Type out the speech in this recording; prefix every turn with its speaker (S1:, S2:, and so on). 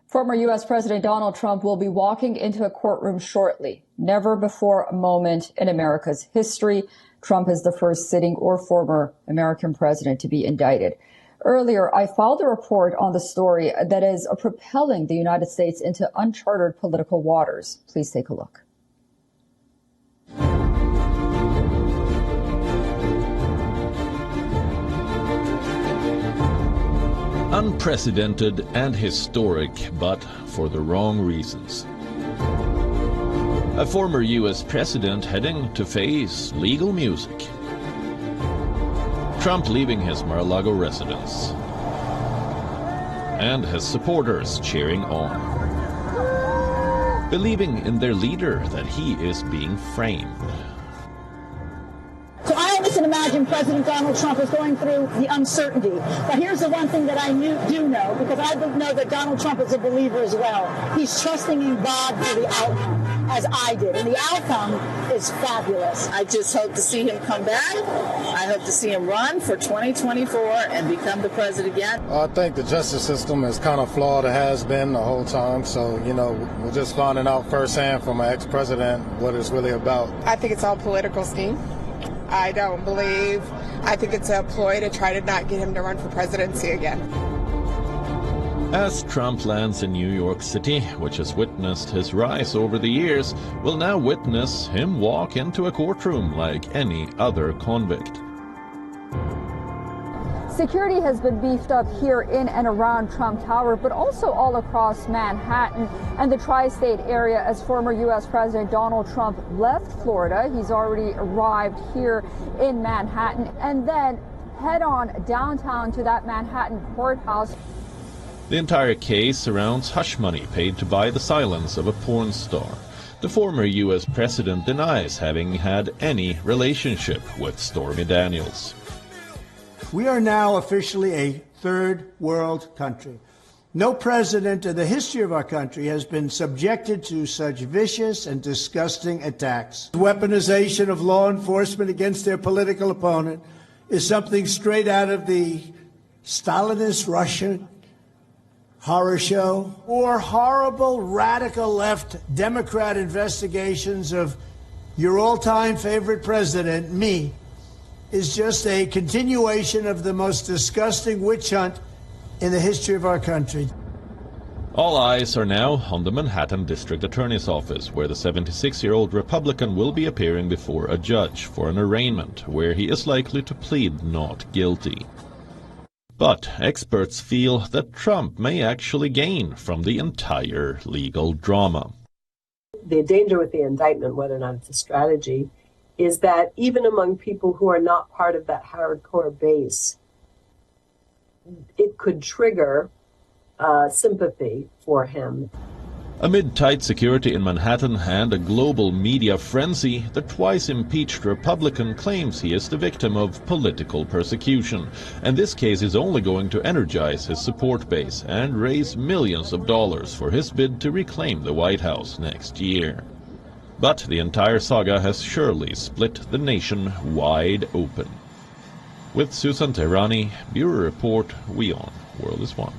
S1: Former U.S. President Donald Trump will be walking into a courtroom shortly. Never before a moment in America's history, Trump is the first sitting or former American president to be indicted. Earlier, I filed a report on the story that is propelling the United States into uncharted political waters. Please take a look.
S2: Unprecedented and historic, but for the wrong reasons. A former U.S. president heading to face legal music. Trump leaving his Mar-a-Lago residence. And his supporters cheering on. Believing in their leader that he is being framed.
S3: So I always imagine President Donald Trump is going through the uncertainty. But here's the one thing that I do know, because I know that Donald Trump is a believer as well. He's trusting in God for the outcome, as I did. And the outcome is fabulous.
S4: I just hope to see him come back. I hope to see him run for 2024 and become the president again.
S5: I think the justice system is kind of flawed. It has been the whole time. So, we're just finding out firsthand from an ex-president what it's really about.
S6: I think it's all political scheme. I think it's a ploy to try to not get him to run for presidency again.
S2: As Trump lands in New York City, which has witnessed his rise over the years, will now witness him walk into a courtroom like any other convict.
S1: Security has been beefed up here in and around Trump Tower, but also all across Manhattan and the tri-state area as former U.S. President Donald Trump left Florida. He's already arrived here in Manhattan and then head on downtown to that Manhattan courthouse.
S2: The entire case surrounds hush money paid to buy the silence of a porn star. The former U.S. president denies having had any relationship with Stormy Daniels.
S7: We are now officially a third world country. No president in the history of our country has been subjected to such vicious and disgusting attacks. Weaponization of law enforcement against their political opponent is something straight out of the Stalinist Russian horror show, or horrible radical left Democrat investigations of your all-time favorite president, me, is just a continuation of the most disgusting witch hunt in the history of our country.
S2: All eyes are now on the Manhattan District Attorney's Office, where the 76-year-old Republican will be appearing before a judge for an arraignment, where he is likely to plead not guilty. But experts feel that Trump may actually gain from the entire legal drama.
S8: The danger with the indictment, whether or not it's a strategy, is that even among people who are not part of that hardcore base, it could trigger sympathy for him.
S2: Amid tight security in Manhattan and a global media frenzy, the twice-impeached Republican claims he is the victim of political persecution, and this case is only going to energize his support base and raise millions of dollars for his bid to reclaim the White House next year. But the entire saga has surely split the nation wide open. With Susan Tehrani, Bureau Report, WION World is One.